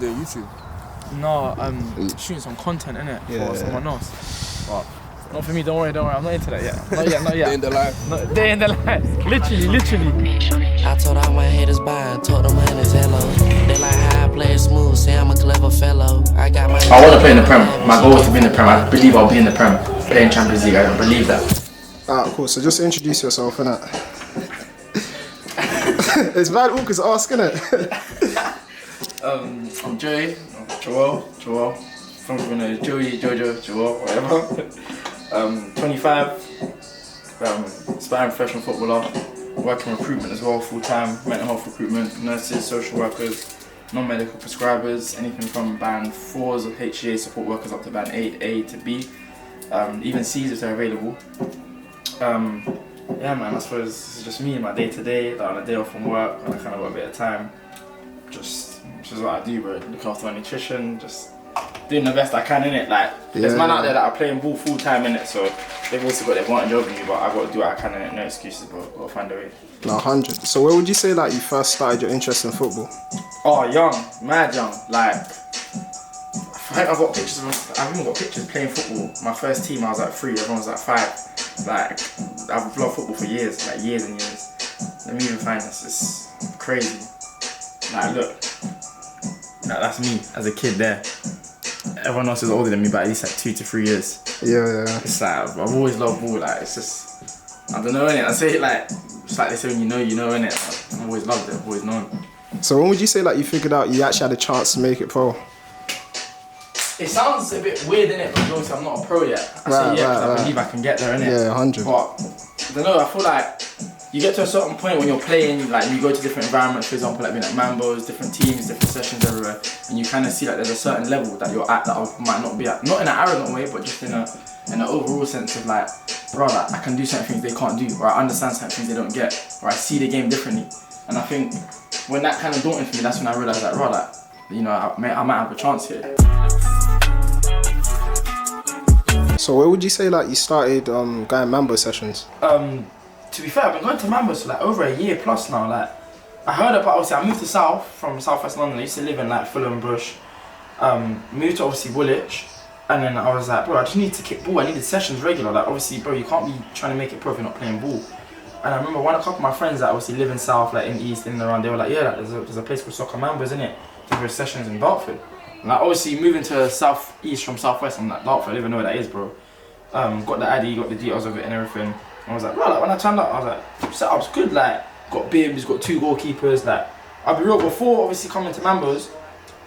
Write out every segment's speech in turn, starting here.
doing YouTube? No, shooting some content innit for someone else. But not for me. Don't worry. I'm not into that yet. Not yet. Day in the life. Day in the life. Literally. I told all my haters bye, told them honey's hello. They like how I play it smooth, say I'm a clever fellow. I got my. I want to play in the Prem. My goal is to be in the Prem. I believe I'll be in the Prem. Playing Champions League. I believe that. Alright, cool. So just introduce yourself, innit? It's bad awkward to ask, innit? I'm Joey. Joel. From Joey, Jojo, Joel, whatever. 25. Aspiring professional footballer. Working recruitment as well, full time. Mental health recruitment, nurses, social workers, non-medical prescribers, anything from band 4s of HCA support workers up to band 8, A to B. Even C's if they're available. Yeah man, I suppose this is just me, my day to day, like on a day off from work, when I kind of got a bit of time. Just what I do, bro. Look after my nutrition, just doing the best I can in it. Like there's man out there that are playing ball full time in it, so they've also got their advantage over me, but I've got to do what I can in it. No excuses, but I've got to find a way. No, 100. So where would you say like you first started your interest in football? Oh, young, mad young. Like I think I've got pictures. I've even got pictures playing football. My first team, I was like 3. Everyone was like 5. Like I've loved football for years, like years and years. Let me even find this. It's crazy. Like look, that's me as a kid there. Everyone else is older than me by at least like 2 to 3 years. Yeah. It's like I've always loved ball. Like it's just I don't know innit. I say it like it's like they say when you know innit. I've always loved it. I've always known. So when would you say like you figured out you actually had a chance to make it pro? It sounds a bit weird innit, because obviously I'm not a pro yet. I say because I believe I can get there innit. Yeah, 100. But I don't know. I feel like you get to a certain point when you're playing, like you go to different environments, for example, like being at Mambo's, different teams, different sessions everywhere, and you kind of see like there's a certain level that you're at that I might not be at. Not in an arrogant way, but just in an overall sense of like, bro, like, I can do certain things they can't do, or I understand certain things they don't get, or I see the game differently. And I think when that kind of dawned for me, that's when I realised that, bro, like, you know, I might have a chance here. So where would you say like you started going Mambo sessions? To be fair, I've been going to Mambo for like over a year plus now. Like, I heard about, obviously I moved to from South West London. I used to live in like Fulham Bush. Moved to obviously Woolwich, and then I was like, bro, I just need to kick ball. I needed sessions regular. Like obviously, bro, you can't be trying to make it pro if you're not playing ball. And I remember a couple of my friends that obviously live in South, like in East, in and around, they were like, yeah, like, there's a place called Soccer Mambo, isn't it? There's sessions in Dartford. And like obviously moving to South East from South West, I'm like Dartford, I don't even know where that is, bro. Got the ID, got the details of it and everything. I was like, bro, like when I turned up, I was like, setup's good, like, got bibs, got 2 goalkeepers, like, I'll be real, before obviously coming to Mambo's,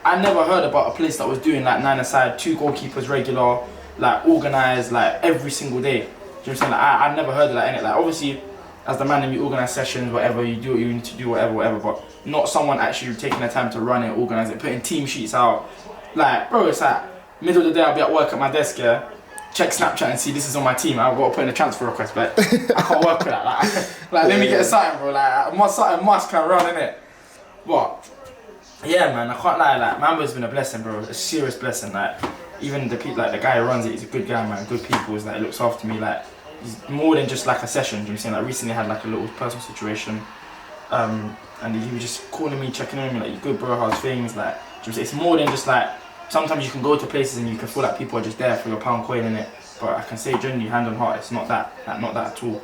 I never heard about a place that was doing like 9-a-side, 2 goalkeepers regular, like organised, like every single day. Do you know what I'm saying? Like, I never heard of that in it. Like obviously, as the man, you organise sessions, whatever, you do what you need to do, whatever, but not someone actually taking the time to run it, organise it, putting team sheets out. Like, bro, it's like, middle of the day, I'll be at work at my desk, yeah, check Snapchat and see this is on my team. I've got to put in a transfer request, but I can't work with that. Like let me get a sign, bro. Like something must kind of run in it. But yeah, man, I can't lie. Like Mambo's been a blessing, bro. A serious blessing. Like even the people, like the guy who runs it, he's a good guy, man. Good people. He's like looks after me. Like he's more than just like a session. Do you know what I'm saying? Like recently I had like a little personal situation, and he was just calling me, checking on me, like you good, bro? How's things? Like do you know what I'm saying? It's more than just like. Sometimes you can go to places and you can feel like people are just there for your pound coin in it, but I can say genuinely, hand on heart, it's not that, like, not that at all.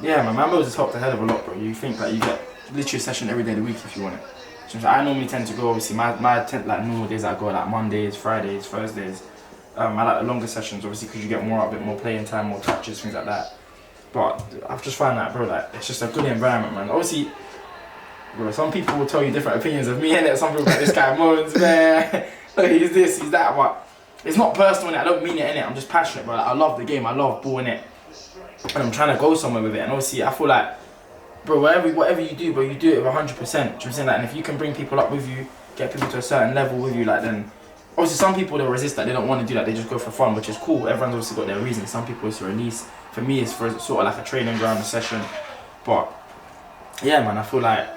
Yeah, my Mambo's has helped a hell of a lot, bro. You think like you get literally a session every day of the week if you want it. So I normally tend to go, obviously my like normal days I go like Mondays, Fridays, Thursdays. I like the longer sessions obviously because you get more, a bit more playing time, more touches, things like that. But I've just found that, bro, like it's just a good environment, man. Obviously, bro, some people will tell you different opinions of me, innit? Some people like, this guy moans, man. He's this, he's that, but it's not personal, innit? I don't mean it, innit? I'm just passionate, bro. Like, I love the game, I love ball, innit? And I'm trying to go somewhere with it. And obviously, I feel like, bro, whatever you do, bro, you do it with 100%. Do you know what I'm saying? Like, and if you can bring people up with you, get people to a certain level with you, like, then obviously some people they'll resist that. They don't want to do that. They just go for fun, which is cool. Everyone's obviously got their reasons. Some people it's to release. For me, it's for sort of like a training ground, a session. But yeah, man, I feel like,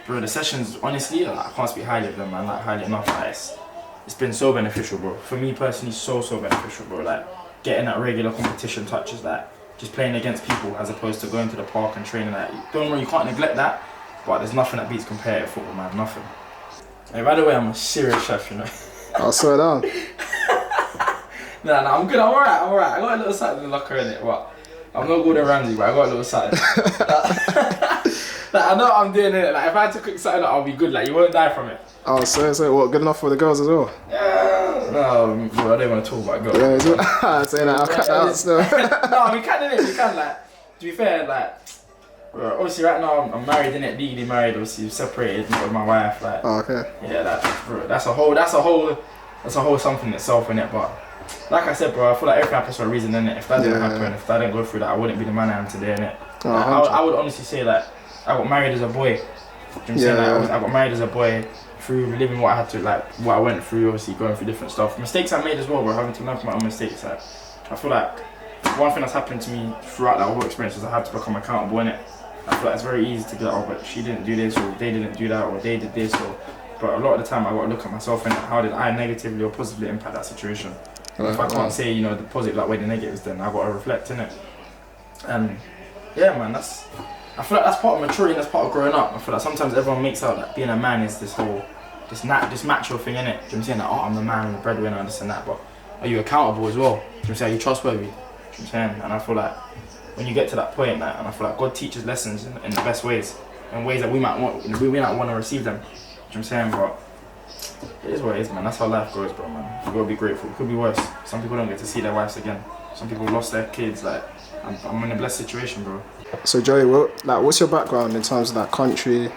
bro, the sessions, honestly, like, I can't speak highly of them, man, like highly enough. Like, it's been so beneficial, bro. For me personally, so beneficial, bro. Like getting that regular competition touches, like just playing against people as opposed to going to the park and training. Like, don't worry, you can't neglect that, but there's nothing that beats competitive football, man. Nothing. Hey, by the way, I'm a serious chef, you know. I'll slow down. Nah, I'm good. I'm alright. I got a little something in the locker in it, but I'm not Gordon Ramsay, but I got a little something. Like, I know what I'm doing it. Like if I had to cook something, I'll be good. Like you won't die from it. Oh, so what? Good enough for the girls as well? Yeah. No, bro, I don't want to talk about girls. Yeah, saying that I'll cut that out still. No, we can, innit? We can, like, to be fair, like, bro, obviously right now I'm married, innit? Legally married, obviously separated with my wife, like. Oh, okay. Yeah, bro, that's a whole something in itself, innit? But like I said, bro, I feel like everything happens for a reason, innit? If that didn't happen, if I didn't go through that, I wouldn't be the man I am today, innit? Oh, Like, I would honestly say that I got married as a boy. You know what I'm saying? Like, I got married as a boy through living what I had to, like what I went through, obviously going through different stuff. Mistakes I made as well, bro, having to learn from my own mistakes. Like, I feel like one thing that's happened to me throughout that whole experience is I had to become accountable in it. I feel like it's very easy to be like, oh, but she didn't do this, or they didn't do that, or they did this, but a lot of the time I got to look at myself and how did I negatively or positively impact that situation. If I can't say, you know, the positive like way the negatives, then I got to reflect in it. And yeah, man, I feel like that's part of maturity and that's part of growing up. I feel like sometimes everyone makes out that being a man is this whole, this macho thing, innit? Do you know what I'm saying? Like, oh, I'm the man, I'm the breadwinner, and this and that, but are you accountable as well? Do you know what I'm saying? Are you trustworthy? Do you know what I'm saying? And I feel like when you get to that point, like, and I feel like God teaches lessons in the best ways, in ways that we might want to receive them. Do you know what I'm saying? But it is what it is, man. That's how life goes, bro, man. You gotta be grateful. It could be worse. Some people don't get to see their wives again. Some people lost their kids. Like, I'm in a blessed situation, bro. So Joey, what's your background in terms of that country?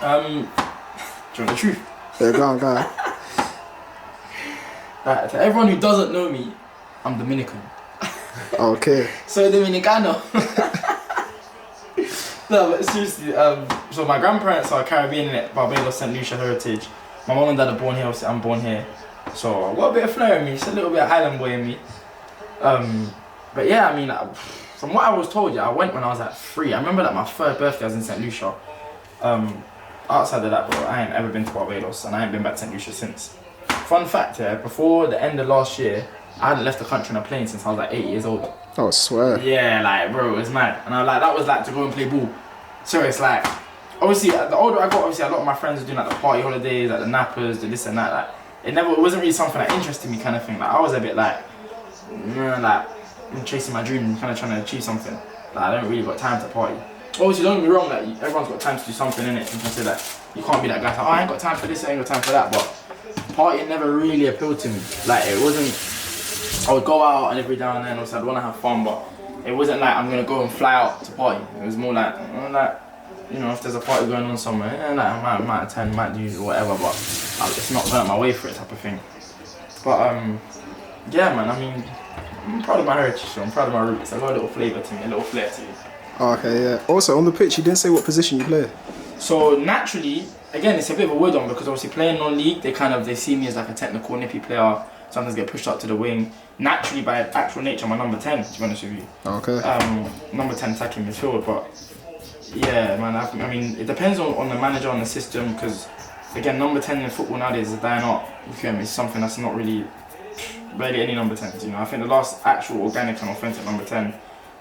Do you want the truth? Yeah, go on. Right, to everyone who doesn't know me, I'm Dominican. Okay. Soy Dominicano. No, but seriously, so my grandparents are Caribbean, innit? Barbados, St. Lucia heritage. My mom and dad are born here, obviously I'm born here. So I've got a bit of flair in me, it's a little bit of island boy in me. But yeah, I mean, from what I was told, I went when I was like 3. I remember that my 3rd birthday I was in St. Lucia. Outside of that, bro, I ain't ever been to Barbados and I ain't been back to St. Lucia since. Fun fact, before the end of last year, I hadn't left the country on a plane since I was like 8 years old. Oh, I swear. Yeah, like, bro, it was mad. And I was like, that was like to go and play ball. So it's like, obviously, the older I got, obviously a lot of my friends were doing like the party holidays, like the nappers, the this and that. Like, it wasn't really something that interested me, kind of thing. Like, I was a bit like, like, I'm chasing my dream, kind of trying to achieve something. Like, I don't really got time to party. Obviously, don't get me wrong, like, everyone's got time to do something in it. You can say that you can't be that guy, like, oh, I ain't got time for this, I ain't got time for that. But partying never really appealed to me. Like, it wasn't, I would go out and every now and then, also I'd want to have fun, but it wasn't like I'm gonna go and fly out to party. It was more like, you know, if there's a party going on somewhere, like, I might attend, might do whatever, but it's not going my way for it type of thing. But yeah, man, I mean, I'm proud of my heritage, so I'm proud of my roots. I got a little flavour to me, a little flair to me. Okay, yeah. Also, on the pitch, you didn't say what position you play. So naturally, again, it's a bit of a weird one because obviously playing non-league, they see me as like a technical, nippy player. Sometimes get pushed up to the wing. Naturally, by actual nature, I'm a number 10, to be honest with you. Okay. Number 10 attacking midfield, but yeah, man, I mean, it depends on the manager, on the system, because again, number 10 in football nowadays is a dying art. You feel me? It's something that's not really barely any number 10s, you know. I think the last actual organic and authentic number 10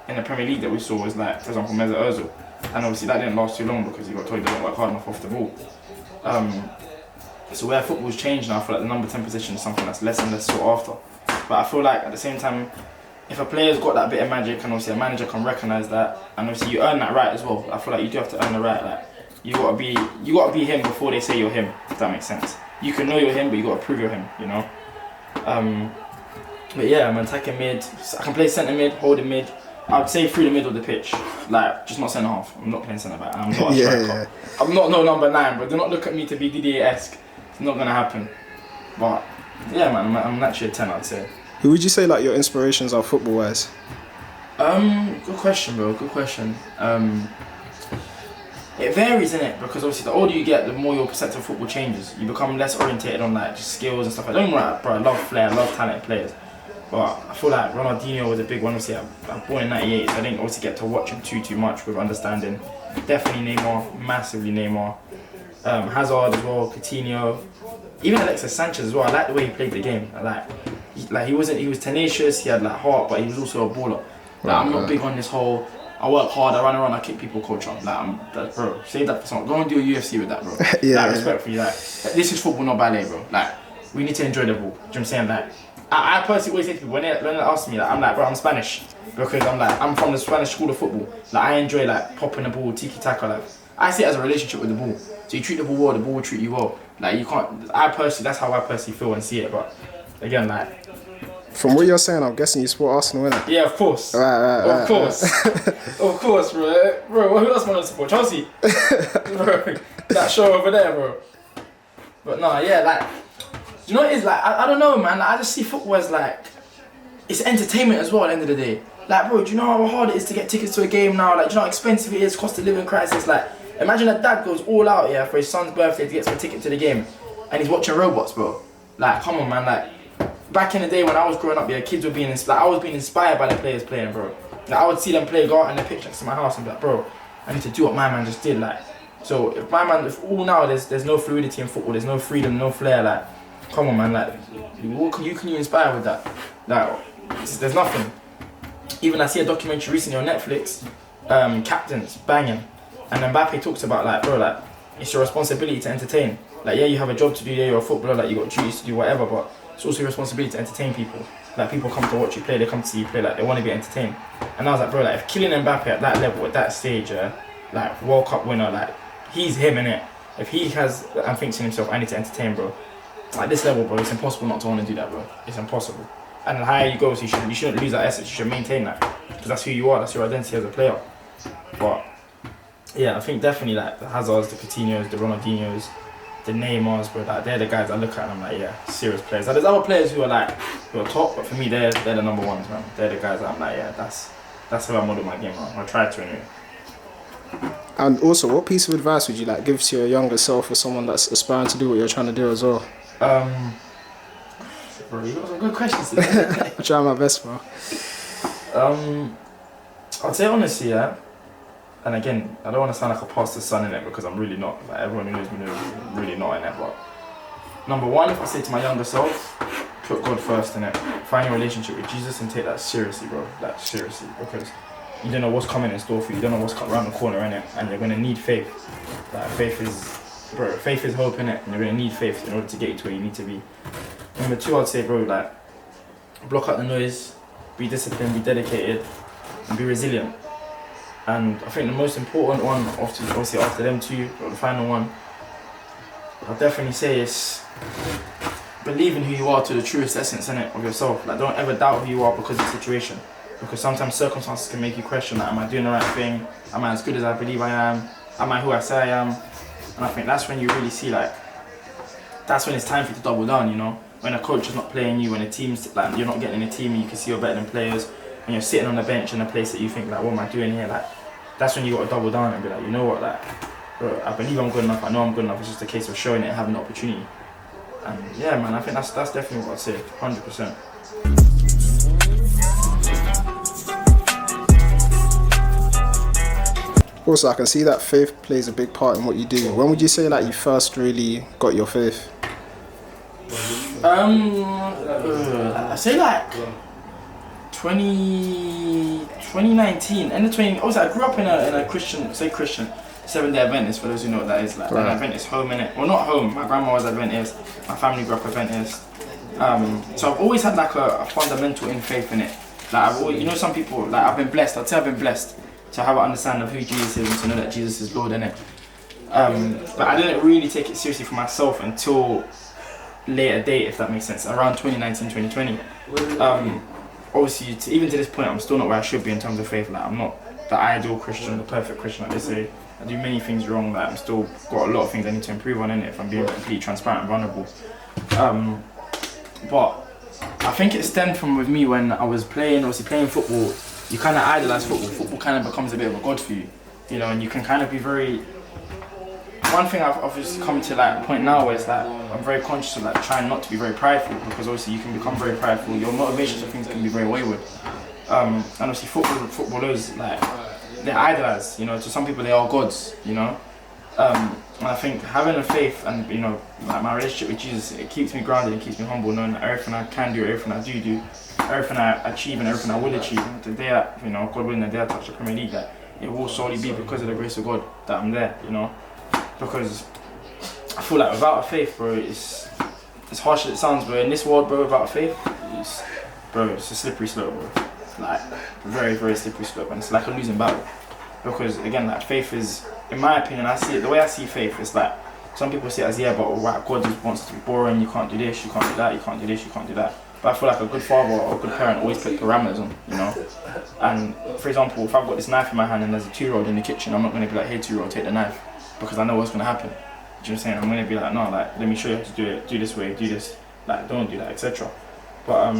in the Premier League that we saw was like, for example, Mesut Ozil. And obviously that didn't last too long because he got told he didn't work hard enough off the ball. So where football's changed now, I feel like the number 10 position is something that's less and less sought after. But I feel like at the same time, if a player's got that bit of magic and obviously a manager can recognise that, and obviously you earn that right as well. I feel like you do have to earn the right. Like you gotta be him before they say you're him. If that makes sense. You can know you're him, but you gotta prove you're him. You know. But yeah, I'm attacking mid. I can play centre mid, holding mid. I'd say through the middle of the pitch, like just not centre half. I'm not playing centre back. I'm not a striker. I'm not no number 9, but do not look at me to be Didier-esque. It's not gonna happen. But yeah, man, I'm naturally a 10, I'd say. Who would you say like your inspirations are football-wise? Good question, bro. Good question. It varies, innit? Because obviously the older you get, the more your perception of football changes. You become less orientated on like just skills and stuff like that. Don't get me wrong, bro. I love flair, I love talented players. But I feel like Ronaldinho was a big one. Obviously, I'm born in '98, so I didn't obviously get to watch him too much with understanding. Definitely Neymar, massively Neymar. Hazard as well, Coutinho, even Alexis Sanchez as well. I like the way he played the game. He was tenacious. He had like heart, but he was also a baller. Like, I'm not big on this whole I work hard, I run around, I kick people culture. Bro, save that for someone. Go and do a UFC with that, bro. Respectfully, this is football, not ballet, bro. We need to enjoy the ball. Do you know what I'm saying? I personally always say to people, when they ask me, I'm like, bro, I'm Spanish. Because I'm from the Spanish school of football. I enjoy, popping the ball, tiki-taka, I see it as a relationship with the ball. So you treat the ball well, the ball will treat you well. You can't, that's how I personally feel and see it, but again, from what you're saying, I'm guessing you support Arsenal, innit? Yeah, of course. Of course. Of course, bro. Bro, who else am I gonna support? Chelsea? Bro, that show over there, bro. But no, yeah, you know what it is? I don't know, man. I just see football as, it's entertainment as well at the end of the day. Bro, do you know how hard it is to get tickets to a game now? Do you know how expensive it is, cost of living crisis? Imagine a dad goes all out, yeah, for his son's birthday to get a ticket to the game, and he's watching robots, bro. Come on, man. Back in the day when I was growing up, yeah, kids were being inspired. I was being inspired by the players playing, bro. I would see them play, go out in the pitch next to my house and be like, bro, I need to do what my man just did. So if all now there's no fluidity in football, there's no freedom, no flair, come on, man, what can you inspire with that? There's nothing. Even I see a documentary recently on Netflix, captains banging, and Mbappe talks about bro, it's your responsibility to entertain. Yeah, you have a job to do, yeah, you're a footballer, you got duties to do, whatever, but it's also your responsibility to entertain people. People come to watch you play, they come to see you play, they want to be entertained. And I was like, bro, if Kylian Mbappe at that level, at that stage, World Cup winner, he's him, innit? If he has and thinks to himself, I need to entertain, bro. At this level, bro, it's impossible not to want to do that, bro. It's impossible. And the higher you go, so you shouldn't lose that essence, you should maintain that. Because that's who you are, that's your identity as a player. But yeah, I think definitely the Hazards, the Coutinhos, the Ronaldinhos, the Neymars, bro, they're the guys I look at and I'm yeah, serious players. There's other players who are top, but for me they're the number ones, man. They're the guys that I'm yeah, that's how I model my game on. I try to anyway. And also, what piece of advice would you give to your younger self or someone that's aspiring to do what you're trying to do as well? Bro, you got some good questions today. I try my best, bro. I'd say honestly, yeah. And again, I don't want to sound like a pastor's son in it because I'm really not. Everyone who knows me knows I'm really not in it. But number one, if I say to my younger self, put God first in it. Find your relationship with Jesus and take that seriously, bro. Seriously, because you don't know what's coming in store for you. You don't know what's around the corner in it, and you're gonna need faith. Faith is hope in it, and you're gonna need faith in order to get you to where you need to be. Number two, I'd say, bro, block out the noise, be disciplined, be dedicated, and be resilient. And I think the most important one, obviously after them two, or the final one, I'll definitely say is believe in who you are to the truest essence in it of yourself. Don't ever doubt who you are because of the situation. Because sometimes circumstances can make you question am I doing the right thing? Am I as good as I believe I am? Am I who I say I am? And I think that's when you really see that's when it's time for you to double down, you know? When a coach is not playing you, when a team's you're not getting in a team and you can see you're better than players, and you're sitting on the bench in a place that you think what am I doing here? That's when you got to double down and be you know what, bro, I believe I'm good enough, I know I'm good enough, it's just a case of showing it and having the opportunity. And yeah, man, I think that's definitely what I'd say, 100%. Also, I can see that faith plays a big part in what you do. When would you say you first really got your faith? I say 2019, end of 20. Also, I grew up in a Christian, Seventh-day Adventist, for those who know what that is. An Adventist home, innit? Well, not home. My grandma was Adventist. My family grew up Adventist. So I've always had a fundamental in faith in it. I've always, some people, I've been blessed. I'd say I've been blessed to have an understanding of who Jesus is and to know that Jesus is Lord in it. But I didn't really take it seriously for myself until later date, if that makes sense, around 2019, 2020. Obviously, even to this point, I'm still not where I should be in terms of faith. I'm not the ideal Christian, the perfect Christian, like they say. I do many things wrong. I'm still got a lot of things I need to improve on in it, if I'm being completely transparent and vulnerable. But I think it stemmed from with me when I was playing football. You kind of idolize football. Football kind of becomes a bit of a god for you, and you can kind of be very. One thing I've obviously come to a point now where it's I'm very conscious of trying not to be very prideful, because obviously you can become very prideful. Your motivations for things can be very wayward. And obviously footballers they're idolized. To some people they are gods. And I think having a faith and my relationship with Jesus, it keeps me grounded and keeps me humble, knowing that everything I can do, everything I do everything I achieve and everything I will achieve, the day God willing, the day I touch the Premier League, like, it will solely be because of the grace of God that I'm there, because I feel like without a faith, bro, it's harsh as it sounds, but in this world, bro, without a faith, it's a slippery slope, bro. Like, very, very slippery slope, and it's like a losing battle. Because again, like, faith is, in my opinion, the way I see faith, it's like, some people see it as, but God just wants to be boring, you can't do this, you can't do that, you can't do this, you can't do that. But I feel like a good father or a good parent always puts parameters on, And for example, if I've got this knife in my hand and there's a 2-year-old in the kitchen, I'm not going to be like, hey 2-year-old, take the knife, because I know what's going to happen. Do you know what I'm saying? I'm going to be like, no, like, let me show you how to do it, do this way, do this, like, don't do that, etc. But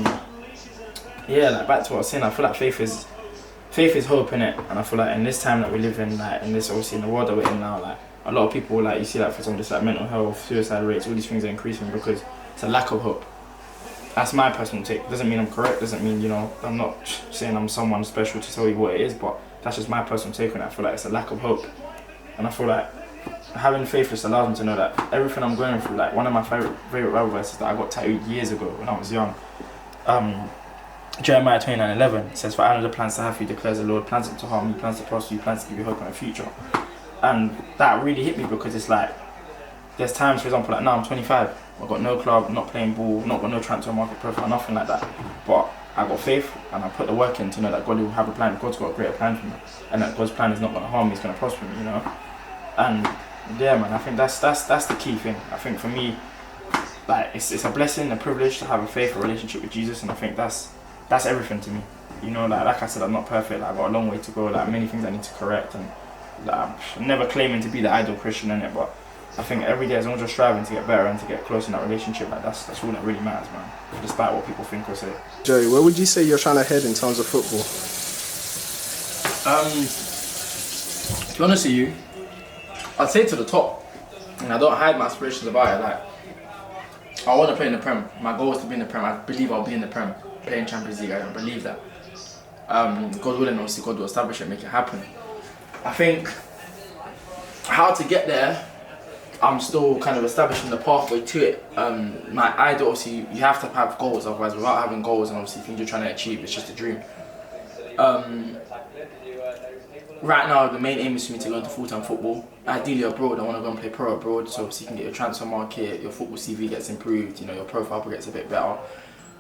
yeah, like, back to what I was saying, I feel like faith is hope, in it, and I feel like in this time that we live in, like, in this, obviously, in the world that we're in now, like, a lot of people, like, you see, like, for example, just like mental health, suicide rates, all these things are increasing because it's a lack of hope. That's my personal take. Doesn't mean I'm correct, doesn't mean, I'm not saying I'm someone special to tell you what it is, but that's just my personal take on it. I feel like it's a lack of hope, and I feel like having faith just allows me to know that everything I'm going through, like, one of my favorite Bible verses that I got tattooed years ago when I was young, Jeremiah 29:11 says, "For I know the plans to have for you, declares the Lord, plans to harm you, plans to prosper you, plans to give you hope in the future." And that really hit me because it's like, there's times, for example, like now I'm 25, I've got no club, not playing ball, not got no transfer market profile, nothing like that. But I got faith and I put the work in to know that God will have a plan. God's got a greater plan for me, and that God's plan is not going to harm me, it's going to prosper me, And yeah, man, I think that's the key thing. I think for me, like, it's a blessing, a privilege to have a faith, a relationship with Jesus, and I think that's everything to me. Like I said, I'm not perfect. Like, I've got a long way to go. Like, many things I need to correct, and like, I'm never claiming to be the ideal Christian in it. But I think every day, as long as you're striving to get better and to get close in that relationship, like, that's all that really matters, man. Despite what people think or say. Joey, where would you say you're trying to head in terms of football? To be honest with you, I'd say to the top, and I don't hide my aspirations about it. Like, I want to play in the Prem. My goal is to be in the Prem. I believe I'll be in the Prem, playing Champions League. I don't believe that. God willing, obviously, God will establish it, make it happen. I think how to get there, I'm still kind of establishing the pathway to it. My idol, obviously, you have to have goals, otherwise, without having goals and obviously things you're trying to achieve, it's just a dream. Right now, the main aim is for me to go into full-time football. Ideally abroad, I want to go and play pro abroad, so obviously you can get your transfer market, your football CV gets improved, your profile gets a bit better.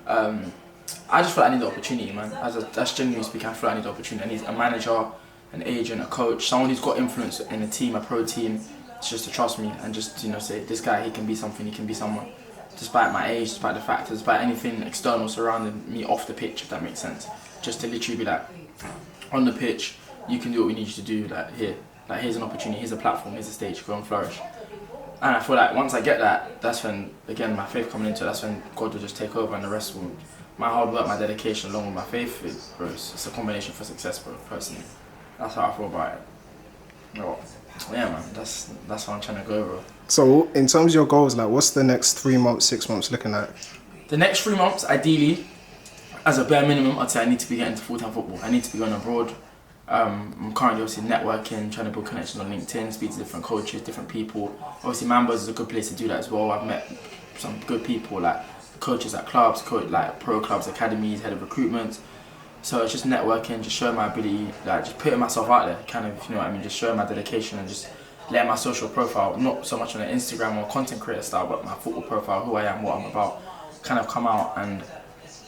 I just feel like I need the opportunity, man. That's genuinely speaking, I feel like I need the opportunity. I need a manager, an agent, a coach, someone who's got influence in a team, a pro team, just to trust me and just, say, this guy, he can be something, he can be someone. Despite my age, despite the factors, despite anything external surrounding me off the pitch, if that makes sense. Just to literally be like, on the pitch, you can do what we need you to do, like, here's an opportunity, here's a platform, here's a stage, go and flourish. And I feel like once I get that, that's when, again, my faith coming into it, that's when God will just take over, and the rest will, my hard work, my dedication, along with my faith, it's a combination for success, bro, personally. That's how I feel about it. Yeah, man, that's what I'm trying to go, bro. So, in terms of your goals, like, what's the next 3 months, 6 months looking like? The next 3 months, ideally, as a bare minimum, I'd say I need to be getting to full-time football. I need to be going abroad. I'm currently obviously networking, trying to build connections on LinkedIn, speak to different coaches, different people. Obviously, Mambo is a good place to do that as well. I've met some good people, like coaches at clubs, like pro clubs, academies, head of recruitment. So it's just networking, just showing my ability, like just putting myself out there, kind of, just showing my dedication and just letting my social profile, not so much on an Instagram or content creator style, but my football profile, who I am, what I'm about, kind of come out. And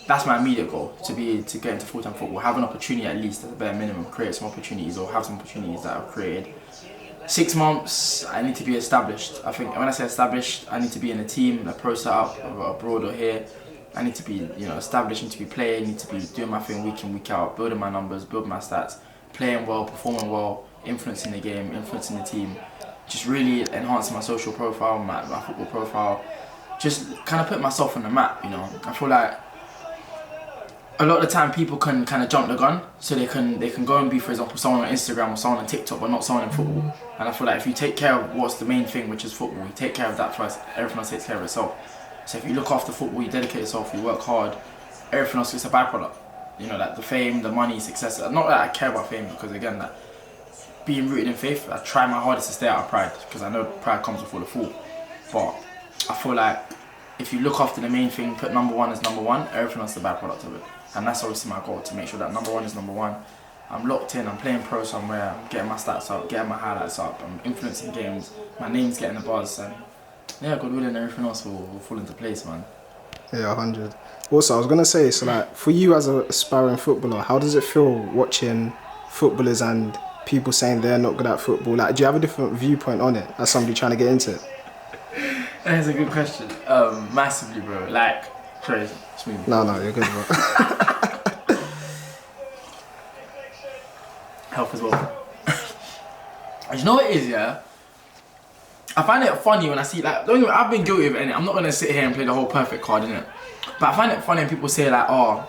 that's my immediate goal, to get into full-time football, have an opportunity at least, at the bare minimum, create some opportunities or have some opportunities that I've created. 6 months, I need to be established. I think when I say established, I need to be in a team, a pro setup, abroad or here. I need to be, established, need to be playing, need to be doing my thing week in, week out, building my numbers, building my stats, playing well, performing well, influencing the game, influencing the team, just really enhancing my social profile, my football profile, just kind of put myself on the map, I feel like a lot of the time people can kind of jump the gun, so they can go and be, for example, someone on Instagram or someone on TikTok, but not someone in football. And I feel like if you take care of what's the main thing, which is football, you take care of that first, everything else takes care of itself. So if you look after football, you dedicate yourself, you work hard, everything else is a byproduct. Like the fame, the money, success. Not that I care about fame, because again, that being rooted in faith, I try my hardest to stay out of pride, because I know pride comes before the fall. But I feel like if you look after the main thing, put number one as number one, everything else is a byproduct of it. and that's obviously my goal, to make sure that number one is number one. I'm locked in, I'm playing pro somewhere, I'm getting my stats up, getting my highlights up, I'm influencing games, my name's getting the buzz, and yeah, God willing, everything else will fall into place, man. Yeah, 100. Also, I was gonna say, so like, for you as an aspiring footballer, how does it feel watching footballers and people saying they're not good at football? Like, do you have a different viewpoint on it as somebody trying to get into it? That's a good question. Massively, bro. Like, crazy. Smooth. No, you're good, bro. Health as well. You know what it is, yeah? I find it funny when I see, like, don't get me, I've been guilty of it, innit? I'm not gonna sit here and play the whole perfect card, innit? But I find it funny when people say, like, oh,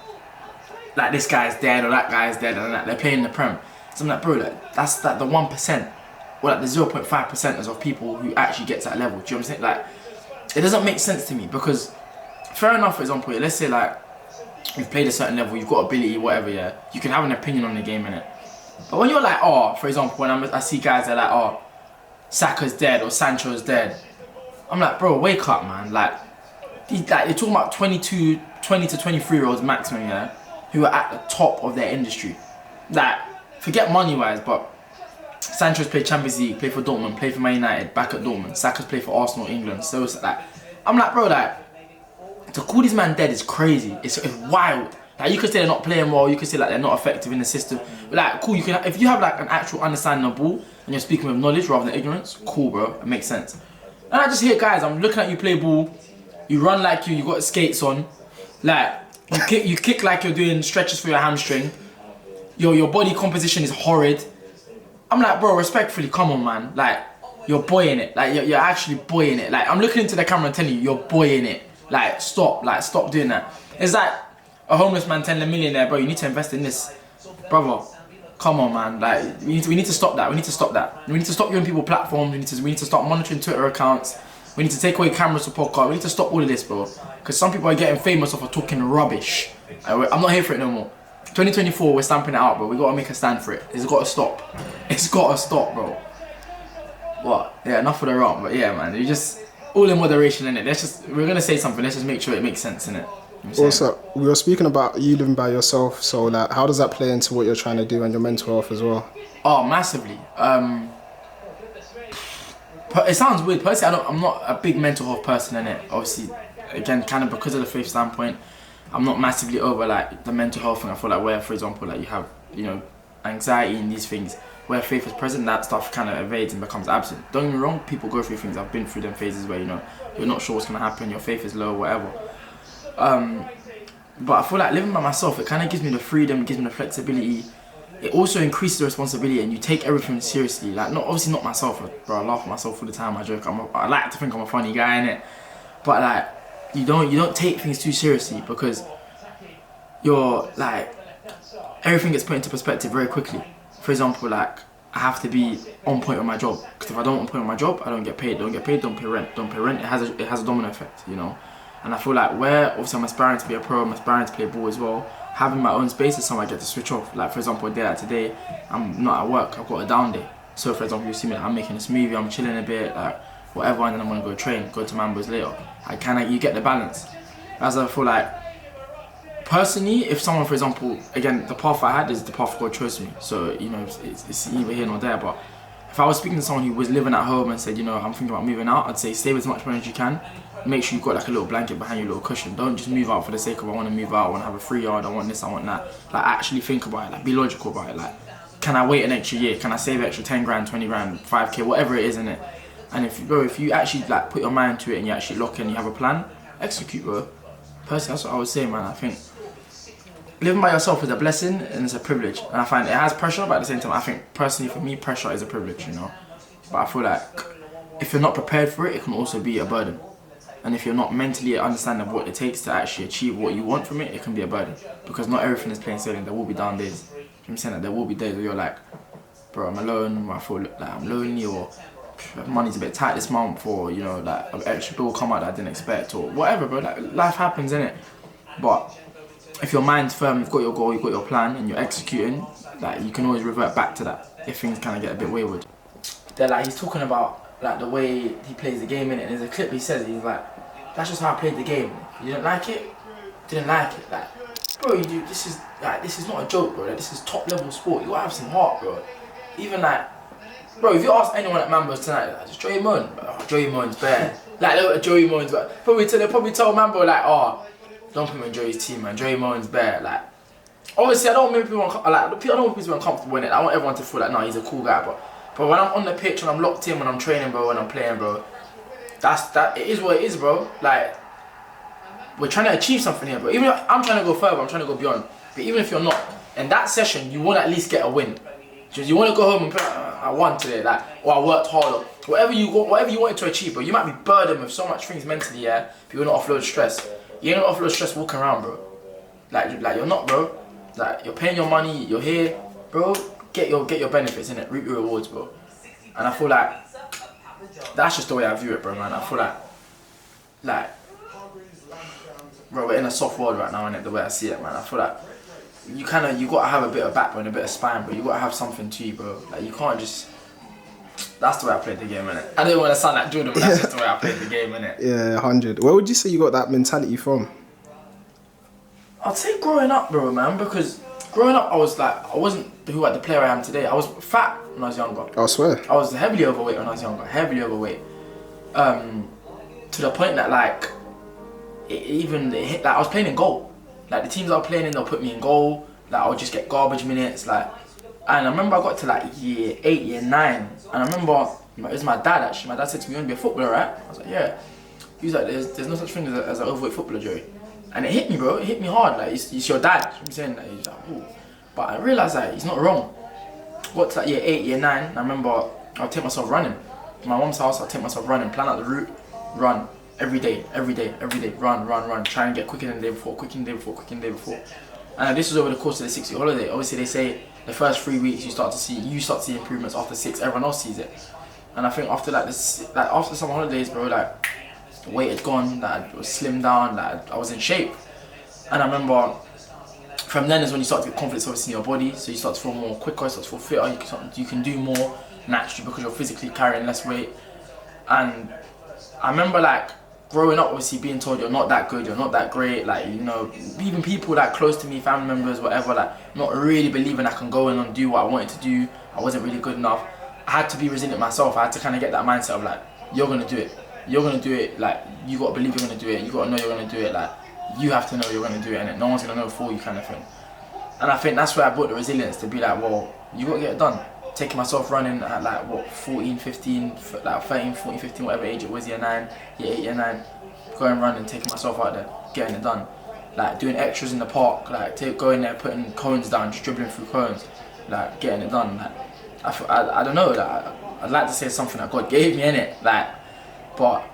like, this guy's dead or that guy's dead and that, they're playing the Prem. So I'm like, bro, like, that's like the 1%, or like the 0.5% of people who actually get to that level. Do you know what I'm saying? Like, it doesn't make sense to me, because, fair enough, for example, let's say, like, you've played a certain level, you've got ability, whatever, yeah, you can have an opinion on the game, innit? But when you're like, oh, for example, when I see guys that are like, oh, Saka's dead or Sancho's dead, I'm like, bro, wake up, man. Like, you're talking about 20 to 23-year-olds maximum, yeah, who are at the top of their industry. Like, forget money-wise, but Sancho's played Champions League, played for Dortmund, played for Man United, back at Dortmund. Saka's played for Arsenal, England. So it's like, I'm like, bro, like, to call this man dead is crazy. It's wild. Like, you could say they're not playing well, you could say like they're not effective in the system. But like, cool, you can, if you have like an actual understanding of ball and you're speaking with knowledge rather than ignorance, cool, bro, it makes sense. And I just hear guys, I'm looking at you play ball, you run like you got skates on, like you kick like you're doing stretches for your hamstring. Your body composition is horrid. I'm like, bro, respectfully, come on, man. Like, you're boying it. Like, you're actually boying it. Like, I'm looking into the camera and telling you, you're boying it. Like, stop doing that. It's like a homeless man telling a millionaire, bro, you need to invest in this. Brother, come on, man. Like, we need to stop that. We need to stop that. We need to stop giving people platforms. We need to start monitoring Twitter accounts. We need to take away cameras for podcasts. We need to stop all of this, bro. Because some people are getting famous off of talking rubbish. I'm not here for it no more. 2024, we're stamping it out, bro. We gotta make a stand for it. It's gotta stop. It's gotta stop, bro. What? Yeah, enough for the wrong, but yeah, man. You just all in moderation, innit? We're gonna say something. Let's just make sure it makes sense, innit? Also, we were speaking about you living by yourself. So, like, how does that play into what you're trying to do and your mental health as well? Oh, massively. It sounds weird. Personally, I'm not a big mental health person, innit? Obviously, again, kind of because of the faith standpoint. I'm not massively over like the mental health thing. I feel like where, for example, like you have, you know, anxiety and these things, where faith is present, that stuff kind of evades and becomes absent. Don't get me wrong, people go through things. I've been through them phases where, you know, you're not sure what's gonna happen, your faith is low, whatever. But I feel like living by myself, it kind of gives me the freedom, it gives me the flexibility. It also increases the responsibility, and you take everything seriously. Like, obviously not myself, bro. I laugh at myself all the time. I joke. I like to think I'm a funny guy, innit? But like, you don't take things too seriously, because you're like, everything gets put into perspective very quickly. For example, like, I have to be on point with my job, because if I don't on point with my job, I don't get paid. Don't pay rent. It has a domino effect, you know. And I feel like where obviously I'm aspiring to be a pro, I'm aspiring to play ball as well. Having my own space is somewhere I get to switch off. Like, for example, a day like today, I'm not at work. I've got a down day. So for example, you see me, like, I'm making a smoothie, I'm chilling a bit, like whatever, and then I'm gonna go train, go to Mambo's later. You get the balance. As I feel like, personally, if someone, for example, again, the path I had is the path God chose me. So, you know, it's neither here nor there. But if I was speaking to someone who was living at home and said, you know, I'm thinking about moving out, I'd say save as much money as you can. Make sure you've got like a little blanket behind you, a little cushion. Don't just move out for the sake of, I want to move out, I want to have a free yard, I want this, I want that. Like, actually think about it, like, be logical about it. Like, can I wait an extra year? Can I save extra 10 grand, 20 grand, 5k, whatever it is, innit? And if you actually like put your mind to it and you actually lock in, you have a plan, execute, bro. Personally, that's what I would say, man. I think living by yourself is a blessing and it's a privilege. And I find it has pressure, but at the same time, I think personally for me, pressure is a privilege, you know. But I feel like if you're not prepared for it, it can also be a burden. And if you're not mentally understanding of what it takes to actually achieve what you want from it, it can be a burden. Because not everything is plain sailing. There will be down days. You know what I'm saying? That there will be days where you're like, bro, I'm alone, or I feel like I'm lonely, or money's a bit tight this month, or, you know, like an extra bill come out that I didn't expect, or whatever, bro. Like, life happens, innit? But if your mind's firm, you've got your goal, you've got your plan, and you're executing, like, you can always revert back to that if things kind of get a bit wayward. They're like, he's talking about like the way he plays the game, in it, and there's a clip he says, he's like, that's just how I played the game. You didn't like it? Didn't like it. Like, bro, this is not a joke, bro. Like, this is top level sport. You gotta have some heart, bro. Even like, bro, if you ask anyone at Mambo's tonight, like, just Joey Moan, Joey Moan's bare. Like, look at Joey Moan's, but they'll probably tell Mambo like, oh, don't put him in Joey's team, man. Joey Moan's bare. Like, obviously, I don't want people uncomfortable in it. I want everyone to feel like, no, he's a cool guy, but when I'm on the pitch, when I'm locked in, when I'm training, bro, when I'm playing, bro, it is what it is, bro. Like, we're trying to achieve something here, bro. Even if I'm trying to go further, I'm trying to go beyond. But even if you're not, in that session, you want to at least get a win. Just you want to go home and put, I won today, like, or I worked hard, or whatever you wanted to achieve, bro. You might be burdened with so much things mentally, yeah. But you want to offload stress. You ain't gonna offload stress walking around, bro. Like you're not, bro. Like, you're paying your money, you're here, bro. Get your benefits, innit? Reap your rewards, bro. And I feel like that's just the way I view it, bro, man. I feel like, bro, we're in a soft world right now, innit? The way I see it, man. I feel like you gotta have a bit of backbone, a bit of spine, bro. You gotta have something to you, bro. Like, you can't just. That's the way I played the game, innit? I don't want to sound like Jordan, but that's just the way I played the game, innit? Yeah, 100. Where would you say you got that mentality from? I'd say growing up, bro, man, because growing up, I wasn't the player I am today. I was fat when I was younger. I swear. I was heavily overweight when I was younger, heavily overweight. To the point that, like, I was playing in goal. Like, the teams I was playing in, they'll put me in goal. Like, I would just get garbage minutes, like. And I remember I got to, like, year 8, year 9, and I remember, it was my dad, actually. My dad said to me, you want to be a footballer, right? I was like, yeah. He was like, there's no such thing as an overweight footballer, Joey. And it hit me, bro. It hit me hard. Like, it's your dad. You know what I'm saying? Like, he's like, ooh. But I realised that he's not wrong. Got to like year 8, year 9. I remember I would take myself running. In my mom's house, I'd take myself running, plan out the route, run every day, run. Try and get quicker than the day before. And this was over the course of the 6-week holiday. Obviously, they say the first 3 weeks you start to see improvements. After 6, everyone else sees it. And I think after after summer holidays, bro, like, the weight had gone, like, I was slimmed down, like, I was in shape. And I remember from then is when you start to get confidence, obviously, in your body. So you start to feel more quicker, you start to feel fitter, you can do more naturally because you're physically carrying less weight. And I remember, like, growing up, obviously being told you're not that good, you're not that great, like, you know, even people like close to me, family members, whatever, like, not really believing I can go in and do what I wanted to do. I wasn't really good enough. I had to be resilient myself. I had to kind of get that mindset of, like, you're gonna do it. You're gonna do it. Like, you gotta believe you're gonna do it. You gotta know you're gonna do it. Like, you have to know you're gonna do it, and no one's gonna know for you, kind of thing. And I think that's where I brought the resilience to be like, well, you gotta get it done. Taking myself running at like what 14, 15, like 13, 14, 15, whatever age it was, year 9, year 8, year 9, going running, taking myself out there, getting it done. Like doing extras in the park, like going there, putting cones down, just dribbling through cones, like getting it done. Like I don't know, like I'd like to say it's something that God gave me, innit, like, but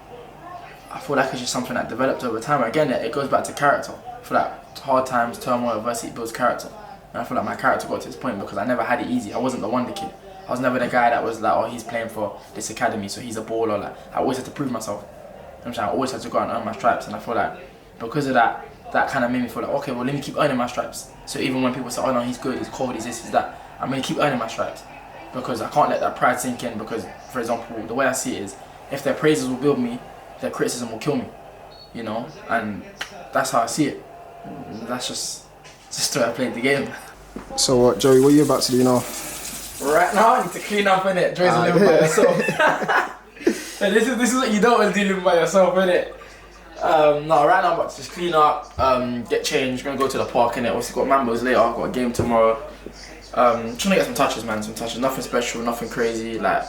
I feel like it's just something that developed over time. Again, it goes back to character. I feel like hard times, turmoil, adversity builds character. And I feel like my character got to this point because I never had it easy. I wasn't the wonder kid. I was never the guy that was like, oh, he's playing for this academy, so he's a baller. Like, I always had to prove myself. You know what I'm saying? I always had to go out and earn my stripes. And I feel like because of that, that kind of made me feel like, okay, well, let me keep earning my stripes. So even when people say, oh no, he's good, he's cold, he's this, he's that, I'm going to keep earning my stripes. Because I can't let that pride sink in because, for example, the way I see it is, if their praises will build me, their criticism will kill me. You know? And that's how I see it. That's just the way I played the game. So what, Joey, what are you about to do now? Right now, I need to clean up, innit? Joey's living by yourself. And this is what you don't want to do, living by yourself, innit? No, right now I'm about to just clean up, get changed, gonna go to the park, innit? Obviously got Mambo's later, I've got a game tomorrow. Trying to get some touches, man, nothing special, nothing crazy, like,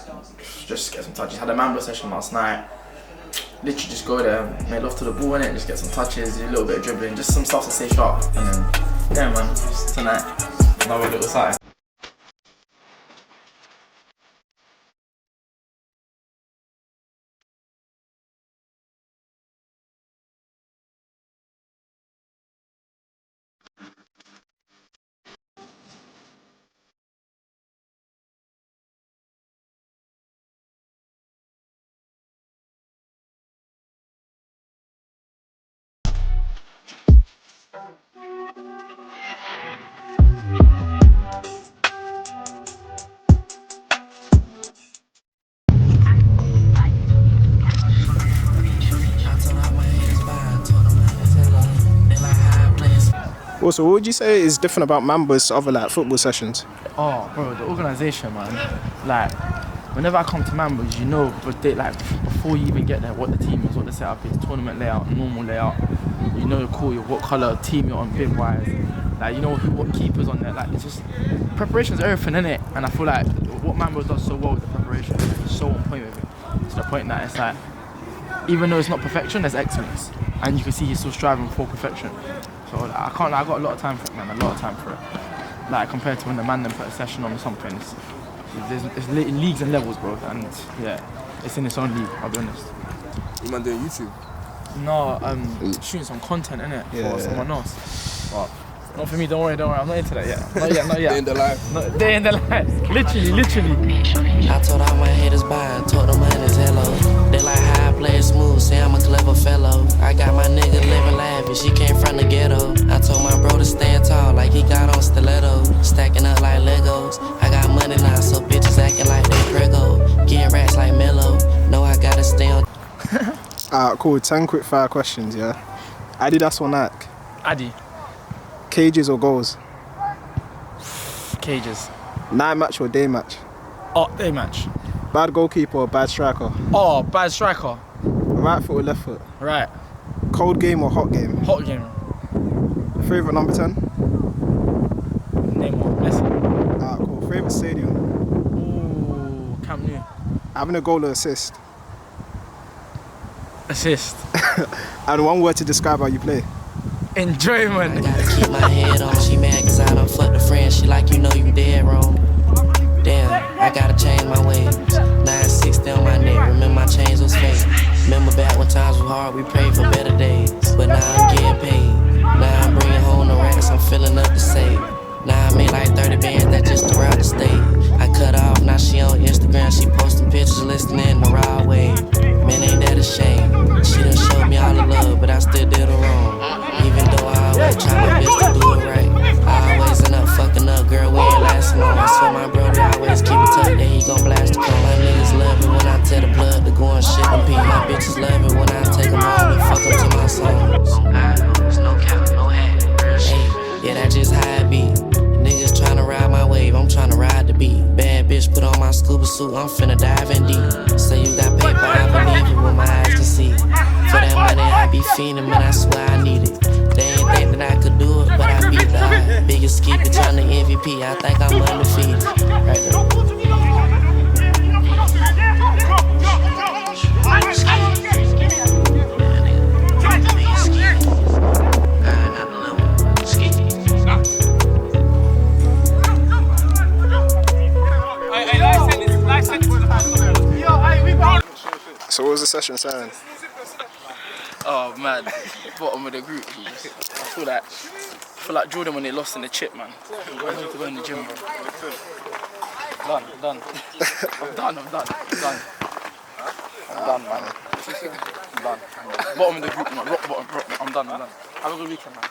just get some touches. Had a Mambo session last night. Literally just go there, made love to the ball, innit? Just get some touches, do a little bit of dribbling, just some stuff to stay sharp. And then, yeah, man, just tonight, another little side. Also, what would you say is different about Mambo's to other like football sessions? Oh, bro, the organisation, man. Like, whenever I come to Mambo's, you know, but before you even get there, what the team is, what the setup is, tournament layout, normal layout. You know, what colour team you're on, bib wise. Like, you know what keepers on there. Like, it's just preparation's everything, innit? And I feel like what Mambo does so well with the preparation is so on point with it. To the point that it's like, even though it's not perfection, there's excellence, and you can see he's still striving for perfection. So like, I got a lot of time for it, man. A lot of time for it. Like compared to when the man then put a session on or something, it's leagues and levels, bro. And yeah, it's in its own league. I'll be honest. You man doing YouTube? No, shooting some content innit for someone else. But not for me. Don't worry. I'm not into that yet. Not yet. Day in the life. Day in the life. Literally. I told all my haters bye, told them honey's hello. They like how I play it smooth, say I'm a clever fellow. I got my nigga living lavish, he came from the ghetto. I told my bro to stand tall like he got on stilettos. Stacking up like Legos, I got money now, so bitches acting like they prego. Getting rats like Mello, know I gotta stay on. Alright, cool. 10 quick fire questions, yeah? Adidas or Nike? Addy. Cages or goals? Cages. Night match or day match? Oh, day match. Bad goalkeeper or bad striker? Oh, bad striker. Right foot or left foot? Right. Cold game or hot game? Hot game. Favourite number 10? Name one. Messi. Alright, cool. Favourite stadium? Ooh, Camp Nou. Having a goal or assist? Assist. And one word to describe how you play? Enjoyment. I gotta keep my head on. She mad cause I done fucked a friend. She like, you know you dead wrong. Damn, I gotta change my ways. 960 on my neck, remember my chains was fake. Remember back when times were hard, we prayed for better days. But now I'm getting paid. Now I'm bringing home the racks, I'm filling up the safe. Now I made like 30 bands that just around the state. I cut off, now she on Instagram, she posting pictures, listening the raw way. Man, ain't that a shame? She done showed me all the love, but I still did her wrong. Even though I always try my best to do it right. I always end up fucking up, girl, we ain't lasting long. I swear my brother always keep it tucked, then he gon' blast the cone. My niggas love it when I tell the blood to go and shit and pee. My bitches love it when I take them home and fuck them to my songs. Oh God knows, no cap, no hat, real shit. Hey, yeah, that's just how it be. Niggas tryna ride my wave, I'm tryna ride the beat. Bad bitch put on my scuba suit, I'm finna dive in deep. Say you got paper, I believe it, what my eyes can see. For that money, I be fiending, man, I swear I need it. They ain't think that I could do it, but I beat the eye. Biggest skip, bitch, I'm the MVP, I think I'm undefeated. Right there. So what was the session saying? Oh man, bottom of the group. I feel like Jordan when they lost in the chip, man. I'm going home to go in the gym, bro. Done. I'm done, man. I'm done. Bottom of the group, man. Rock bottom. I'm done. Have a good weekend, man.